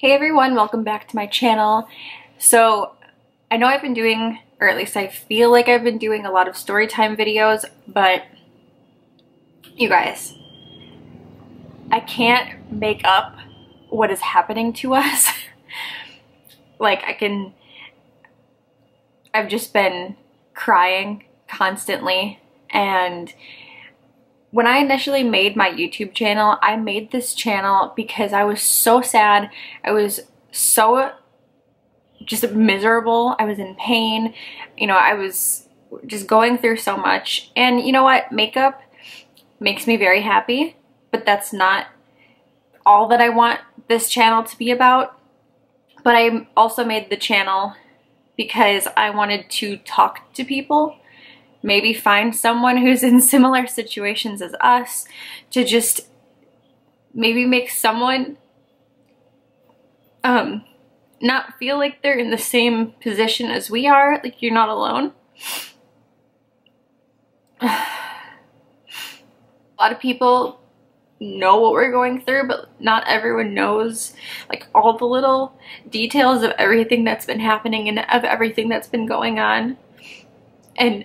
Hey everyone, welcome back to my channel. So I know I've been doing, or at least I feel like I've been doing a lot of story time videos, but you guys, I can't make up what is happening to us. Like I've just been crying constantly, and when I initially made my YouTube channel, I made this channel because I was so sad. I was so just miserable. I was in pain. You know, I was just going through so much. And you know what? Makeup makes me very happy, but that's not all that I want this channel to be about. But I also made the channel because I wanted to talk to people. Maybe find someone who's in similar situations as us to just maybe make someone not feel like they're in the same position as we are, like you're not alone. A lot of people know what we're going through, but not everyone knows like all the little details of everything that's been happening and of everything that's been going on. And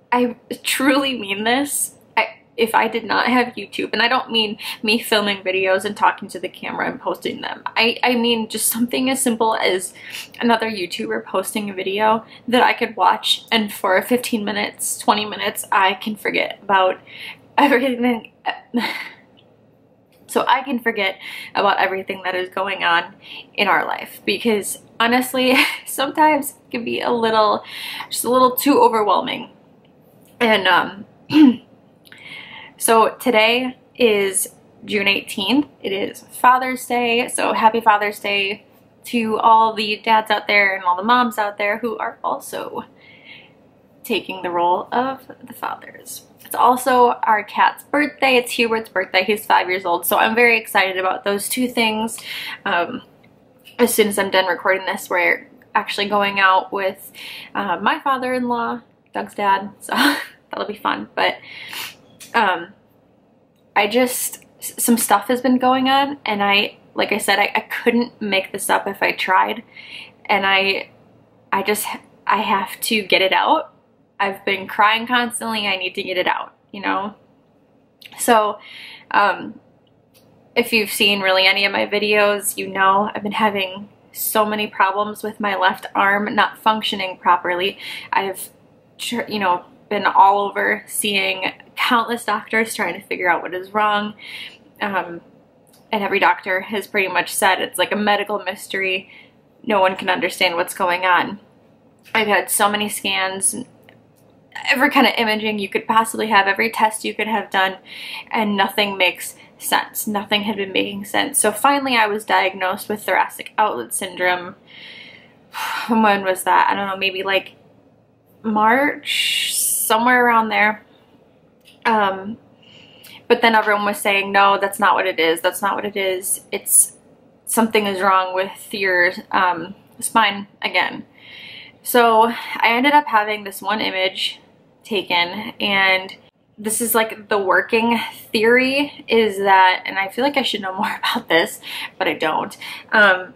I truly mean this. If I did not have YouTube, and I don't mean me filming videos and talking to the camera and posting them. I mean just something as simple as another YouTuber posting a video that I could watch, and for 15 minutes, 20 minutes, I can forget about everything. So I can forget about everything that is going on in our life, because honestly, sometimes it can be just a little too overwhelming. And so today is June 18th. It is Father's Day. So happy Father's Day to all the dads out there and all the moms out there who are also taking the role of the fathers. It's also our cat's birthday. It's Hubert's birthday. He's 5 years old. So I'm very excited about those two things. As soon as I'm done recording this, we're actually going out with my father-in-law, Doug's dad, so that'll be fun. But some stuff has been going on, and like I said, I couldn't make this up if I tried, and I have to get it out. I've been crying constantly. I need to get it out, you know? So if you've seen really any of my videos, you know I've been having so many problems with my left arm not functioning properly. I've been all over seeing countless doctors trying to figure out what is wrong, and every doctor has pretty much said it's like a medical mystery. No one can understand what's going on. I've had so many scans, every kind of imaging you could possibly have, every test you could have done, and nothing makes sense. Nothing had been making sense. So finally I was diagnosed with thoracic outlet syndrome. When was that? I don't know, maybe like March, somewhere around there. But then everyone was saying, no, that's not what it is. That's not what it is. Something is wrong with your spine again. So I ended up having this one image taken, and this is like the working theory is that, and I feel like I should know more about this, but I don't. I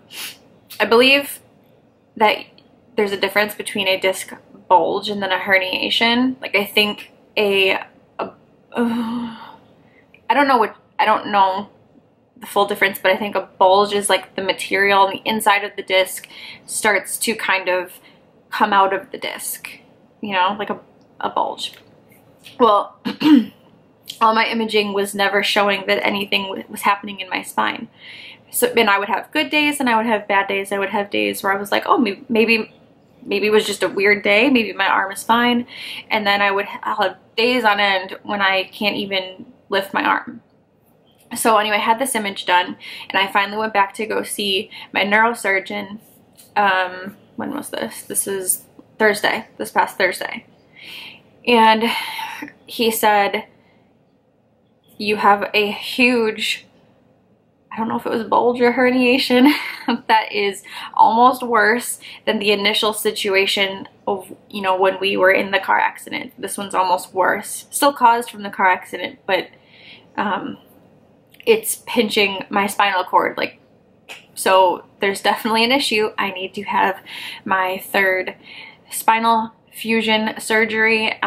believe that there's a difference between a disc bulge and then a herniation. Like I think I don't know the full difference, but I think a bulge is like the material on the inside of the disc starts to kind of come out of the disc, you know, like a bulge. Well, all my imaging was never showing that anything was happening in my spine. So, and I would have good days and I would have bad days. I would have days where I was like, oh, maybe it was just a weird day. Maybe my arm is fine. And then I'll have days on end when I can't even lift my arm. So anyway, I had this image done, and I finally went back to go see my neurosurgeon. When was this? This is Thursday, this past Thursday. And he said, you have a huge, I don't know if it was bulge or herniation, that is almost worse than the initial situation of, you know, when we were in the car accident. This one's almost worse. Still caused from the car accident, but it's pinching my spinal cord like So there's definitely an issue. I need to have my 3rd spinal fusion surgery.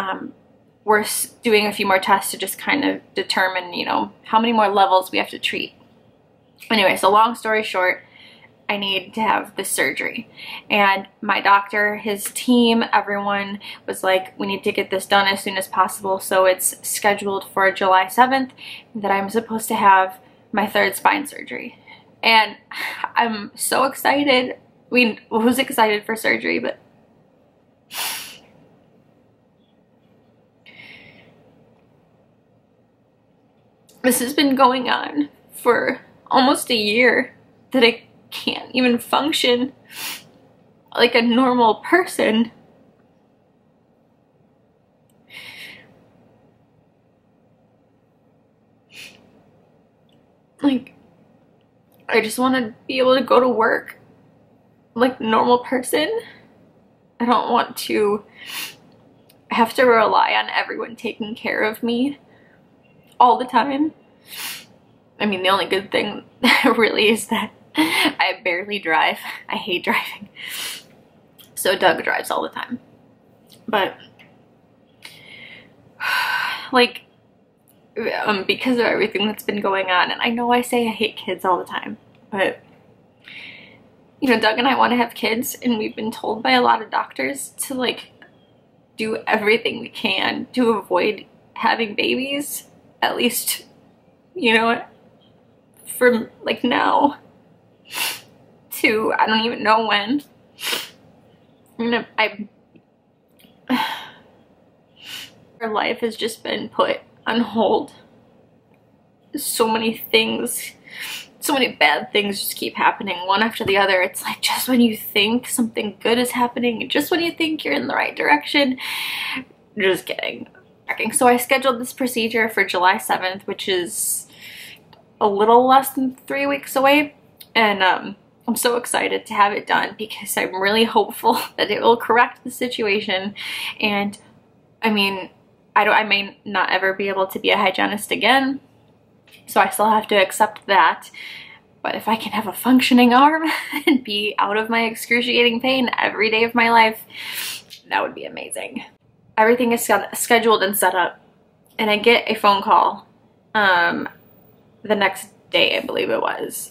We're doing a few more tests to just kind of determine, you know, how many more levels we have to treat. Anyway, so long story short, I need to have this surgery. And my doctor, his team, everyone was like, we need to get this done as soon as possible. So it's scheduled for July 7th that I'm supposed to have my 3rd spine surgery. And I'm so excited. I mean, who's excited for surgery, but this has been going on for almost a year that I can't even function like a normal person. Like, I just want to be able to go to work like a normal person. I don't want to have to rely on everyone taking care of me all the time. I mean, the only good thing really is that I barely drive. I hate driving. So Doug drives all the time. But like, because of everything that's been going on, and I know I say I hate kids all the time, but you know, Doug and I want to have kids, and we've been told by a lot of doctors to like do everything we can to avoid having babies, at least, you know, from like now to I don't even know when. Our life has just been put on hold. So many things, so many bad things just keep happening one after the other. It's like just when you think something good is happening, just when you think you're in the right direction, just kidding. So I scheduled this procedure for July 7th, which is a little less than 3 weeks away, and I'm so excited to have it done because I'm really hopeful that it will correct the situation. And I mean, I may not ever be able to be a hygienist again, so I still have to accept that. But if I can have a functioning arm and be out of my excruciating pain every day of my life, that would be amazing. Everything is scheduled and set up, and I get a phone call the next day, I believe it was.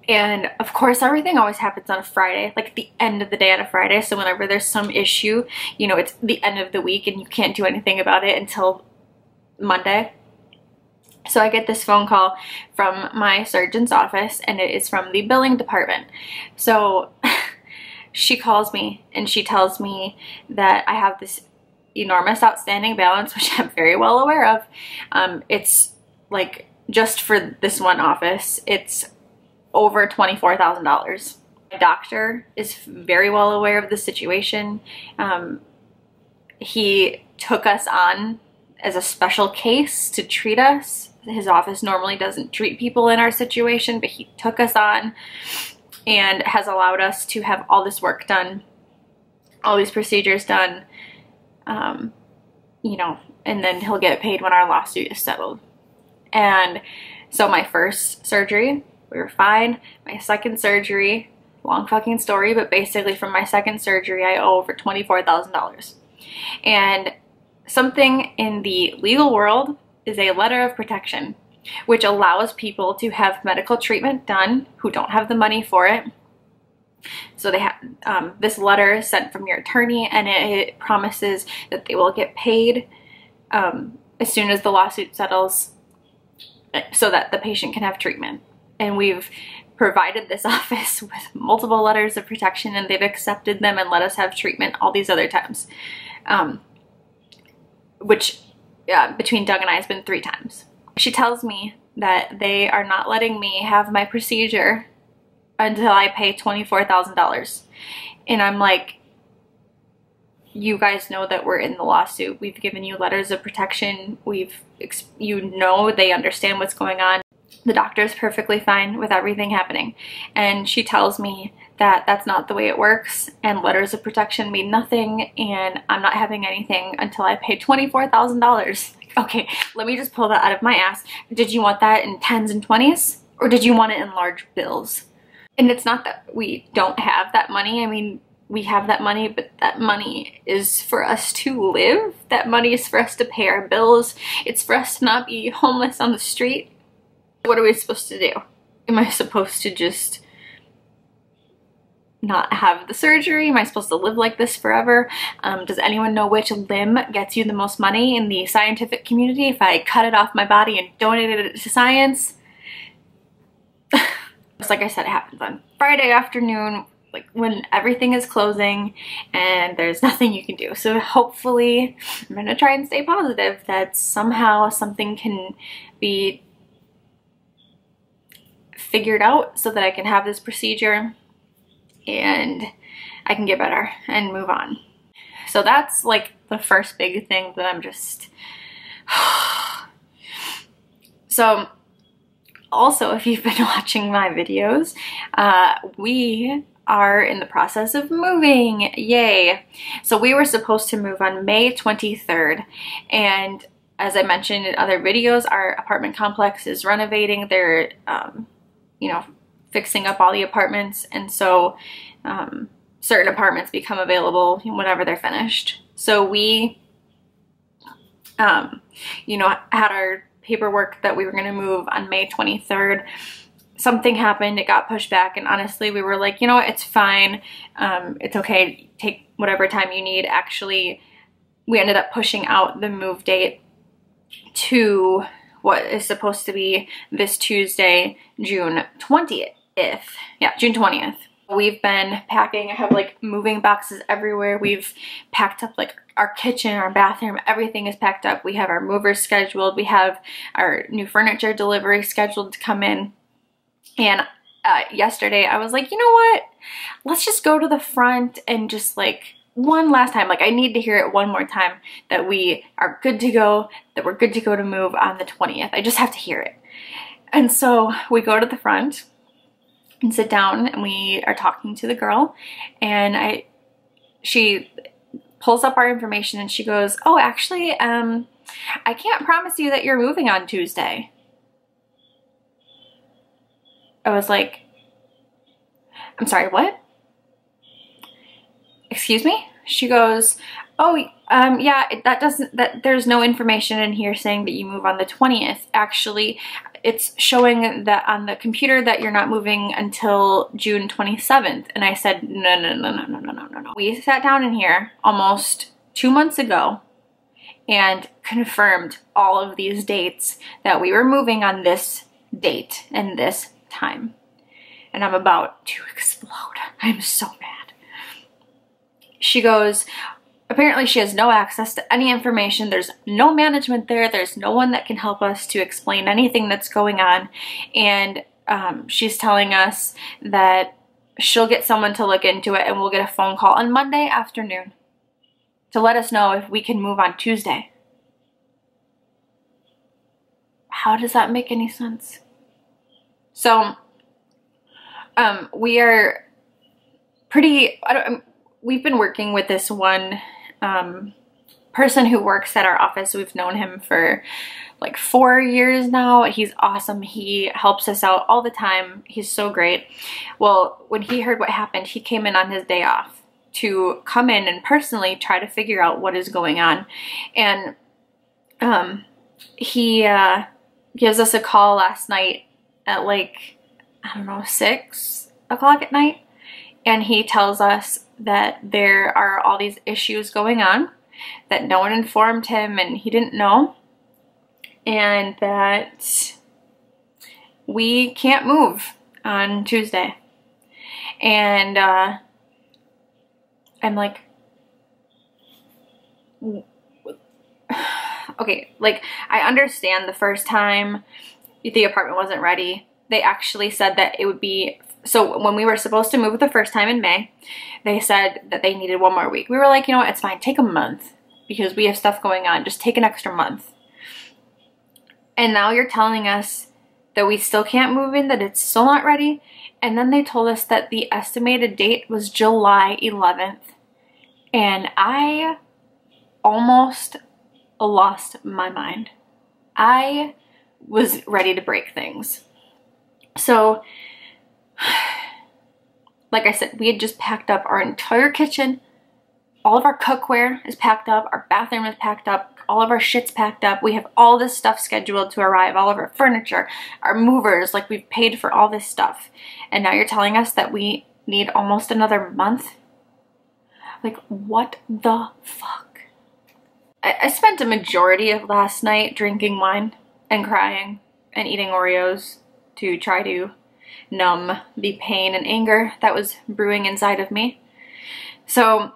And of course, everything always happens on a Friday, like the end of the day on a Friday. So whenever there's some issue, you know, it's the end of the week and you can't do anything about it until Monday. So I get this phone call from my surgeon's office, and it is from the billing department. So she calls me and she tells me that I have this enormous outstanding balance, which I'm very well aware of. It's like, just for this one office, it's over $24,000. My doctor is very well aware of the situation. He took us on as a special case to treat us. His office normally doesn't treat people in our situation, but he took us on and has allowed us to have all this work done, all these procedures done, you know, and then he'll get paid when our lawsuit is settled. And so my first surgery, we were fine. My second surgery, long fucking story, but basically from my second surgery, I owe over $24,000. And something in the legal world is a letter of protection, which allows people to have medical treatment done who don't have the money for it. So they have this letter is sent from your attorney, and it promises that they will get paid as soon as the lawsuit settles, so that the patient can have treatment. And we've provided this office with multiple letters of protection, and they've accepted them and let us have treatment all these other times, which between Doug and I has been 3 times. She tells me that they are not letting me have my procedure until I pay $24,000. And I'm like, you guys know that we're in the lawsuit. We've given you letters of protection. You know, they understand what's going on. The doctor is perfectly fine with everything happening. And she tells me that that's not the way it works, and letters of protection mean nothing, and I'm not having anything until I pay $24,000. Okay, let me just pull that out of my ass. Did you want that in 10s and 20s? Or did you want it in large bills? And it's not that we don't have that money. I mean, we have that money, but that money is for us to live. That money is for us to pay our bills. It's for us to not be homeless on the street. What are we supposed to do? Am I supposed to just not have the surgery? Am I supposed to live like this forever? Does anyone know which limb gets you the most money in the scientific community? If I cut it off my body and donated it to science? Just like I said, it happens on Friday afternoon, like when everything is closing and there's nothing you can do. So hopefully, I'm gonna try and stay positive that somehow something can be figured out so that I can have this procedure and I can get better and move on. So that's like the first big thing that I'm just... So also, if you've been watching my videos, we are in the process of moving. Yay! So we were supposed to move on May 23rd, and as I mentioned in other videos, our apartment complex is renovating. They're, you know, fixing up all the apartments, and so certain apartments become available whenever they're finished. So we, you know, had our paperwork that we were going to move on May 23rd. Something happened, it got pushed back, and honestly we were like, you know what, it's fine, it's okay, take whatever time you need. Actually, we ended up pushing out the move date to what is supposed to be this Tuesday, June 20th. Yeah, June 20th. We've been packing. I have like moving boxes everywhere. We've packed up like our kitchen, our bathroom, everything is packed up. We have our movers scheduled. We have our new furniture delivery scheduled to come in. And yesterday I was like, you know what? Let's just go to the front and just like one last time. Like I need to hear it one more time that we are good to go, that we're good to go to move on the 20th. I just have to hear it. And so we go to the front and sit down and we are talking to the girl, and she pulls up our information and she goes, oh, actually, I can't promise you that you're moving on Tuesday. I was like, I'm sorry, what? Excuse me? She goes, oh, yeah, there's no information in here saying that you move on the 20th. Actually, it's showing that on the computer that you're not moving until June 27th. And I said, no. We sat down in here almost 2 months ago and confirmed all of these dates that we were moving on this date and this time. And I'm about to explode. I'm so mad. She goes, apparently she has no access to any information. There's no management there. There's no one that can help us to explain anything that's going on. And she's telling us that she'll get someone to look into it and we'll get a phone call on Monday afternoon to let us know if we can move on Tuesday. How does that make any sense? So we are pretty, we've been working with this one person who works at our office. We've known him for like 4 years now. He's awesome. He helps us out all the time. He's so great. Well, when he heard what happened, he came in on his day off to come in and personally try to figure out what is going on. And he gives us a call last night at like, I don't know, 6 o'clock at night. And he tells us that there are all these issues going on, that no one informed him and he didn't know, and that we can't move on Tuesday. And I'm like, okay, like I understand the first time the apartment wasn't ready. They actually said that it would be, so when we were supposed to move the first time in May, they said that they needed 1 more week. We were like, you know what, it's fine, take a month because we have stuff going on. Just take an extra month. And now you're telling us that we still can't move in, that it's still not ready. And then they told us that the estimated date was July 11th. And I almost lost my mind. I was ready to break things. So Like I said, we had just packed up our entire kitchen. All of our cookware is packed up. Our bathroom is packed up. All of our shit's packed up. We have all this stuff scheduled to arrive. All of our furniture, our movers, like we've paid for all this stuff. And now you're telling us that we need almost another month? Like, what the fuck? I spent a majority of last night drinking wine and crying and eating Oreos to try to numb the pain and anger that was brewing inside of me. So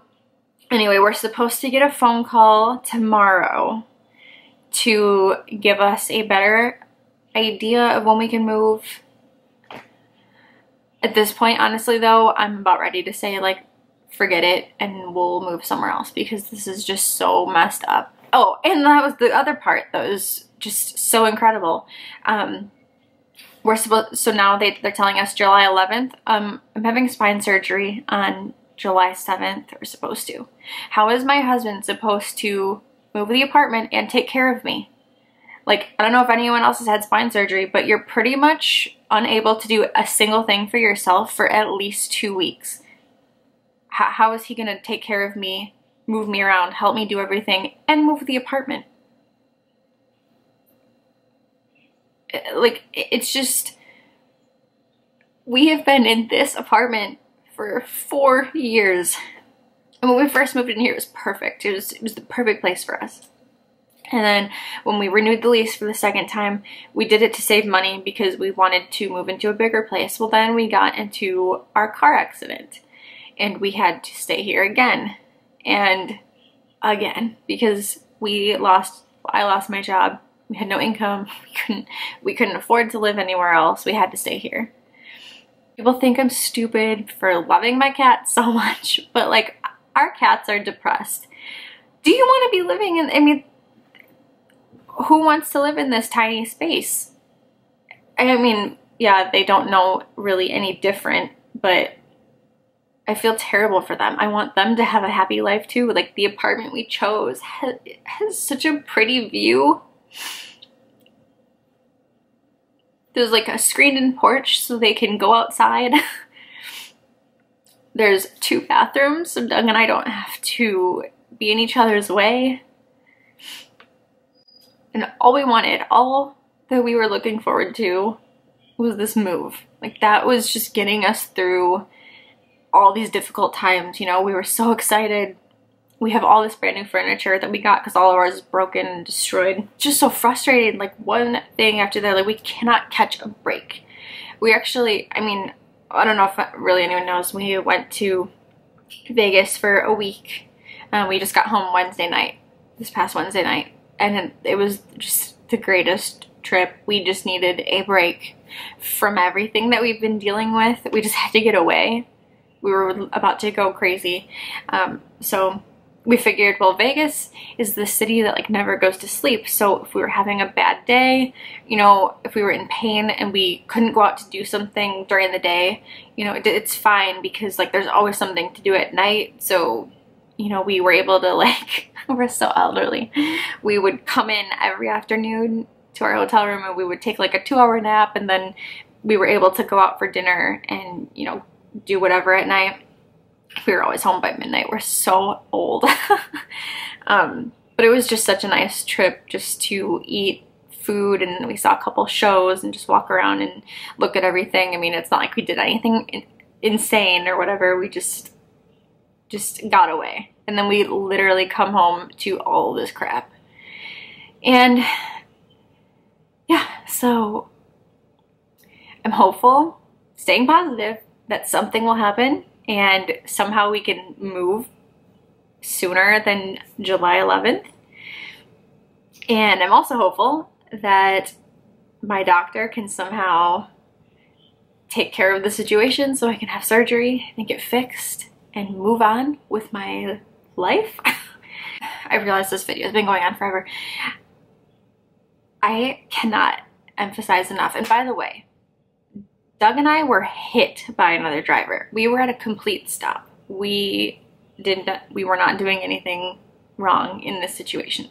anyway, we're supposed to get a phone call tomorrow to give us a better idea of when we can move. At this point, honestly though, I'm about ready to say, like, forget it and we'll move somewhere else because this is just so messed up. Oh, and that was the other part that was just so incredible. So now they're telling us July 11th. I'm having spine surgery on July 7th, we're supposed to. How is my husband supposed to move the apartment and take care of me? Like, I don't know if anyone else has had spine surgery, but you're pretty much unable to do a single thing for yourself for at least 2 weeks. How is he gonna take care of me, move me around, help me do everything, and move the apartment? Like, it's just, we have been in this apartment for 4 years. And when we first moved in here, it was perfect. It was the perfect place for us. And then when we renewed the lease for the second time, we did it to save money because we wanted to move into a bigger place. Well, then we got into our car accident and we had to stay here again and again because I lost my job. We had no income. We couldn't afford to live anywhere else. We had to stay here. People think I'm stupid for loving my cat so much, but like, our cats are depressed. Do you want to be living in, I mean, who wants to live in this tiny space? I mean, yeah, they don't know really any different, but I feel terrible for them. I want them to have a happy life too. Like, the apartment we chose has such a pretty view. There's like a screened-in porch so they can go outside. There's 2 bathrooms so Doug and I don't have to be in each other's way. And all we wanted, all that we were looking forward to was this move. Like, that was just getting us through all these difficult times, you know? We were so excited. We have all this brand new furniture that we got because all of ours is broken and destroyed. Just so frustrated, like one thing after the other. Like, we cannot catch a break. We actually, I mean, I don't know if really anyone knows, we went to Vegas for a week. We just got home Wednesday night, this past Wednesday night. And it was just the greatest trip. We just needed a break from everything that we've been dealing with. We just had to get away. We were about to go crazy. So we figured, well, Vegas is the city that like never goes to sleep. So if we were having a bad day, you know, if we were in pain and we couldn't go out to do something during the day, you know, it's fine because like there's always something to do at night. So, you know, we were able to like, we're so elderly. We would come in every afternoon to our hotel room and we would take like a 2-hour nap, and then we were able to go out for dinner and, you know, do whatever at night. We were always home by midnight. We're so old. But it was just such a nice trip just to eat food, and we saw a couple shows and just walk around and look at everything. I mean, it's not like we did anything insane or whatever. We just got away. And then we literally come home to all this crap. And yeah, so I'm hopeful, staying positive, that something will happen and somehow we can move sooner than July 11th. And I'm also hopeful that my doctor can somehow take care of the situation so I can have surgery and get fixed and move on with my life. I realize this video has been going on forever. I cannot emphasize enough. And by the way, Doug and I were hit by another driver. We were at a complete stop. We were not doing anything wrong in this situation.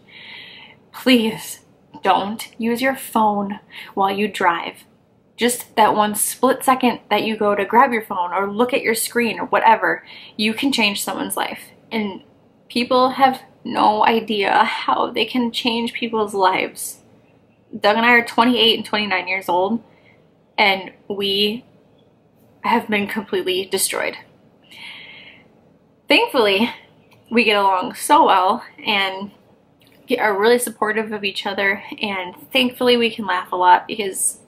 Please don't use your phone while you drive. just that one split second that you go to grab your phone or look at your screen or whatever, you can change someone's life. And people have no idea how they can change people's lives. Doug and I are 28 and 29 years old, and we have been completely destroyed. Thankfully, we get along so well and are really supportive of each other, and thankfully we can laugh a lot because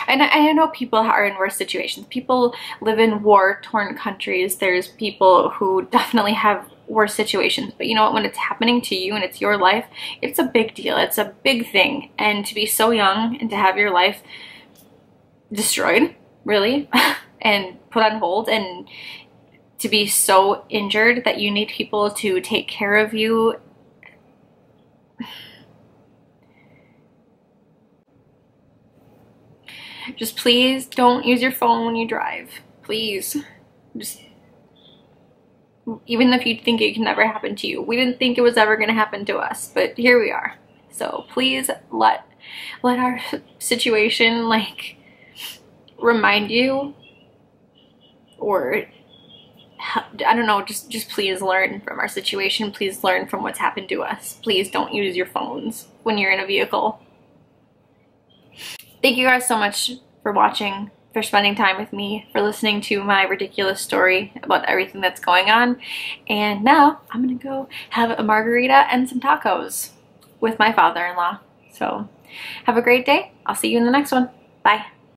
I know people are in worse situations. People live in war-torn countries. There's people who definitely have worse situations. But you know what? When it's happening to you and it's your life, it's a big deal. It's a big thing. And to be so young and to have your life destroyed, really, and put on hold, and to be so injured that you need people to take care of you. Just please don't use your phone when you drive. Please. Just, even if you think it can never happen to you. We didn't think it was ever going to happen to us, but here we are. So please let our situation, like, remind you, or I don't know, just please learn from our situation. Please learn from what's happened to us. Please don't use your phones when you're in a vehicle. Thank you guys so much for watching, for spending time with me, for listening to my ridiculous story about everything that's going on. And now I'm gonna go have a margarita and some tacos with my father-in-law. So have a great day. I'll see you in the next one. Bye.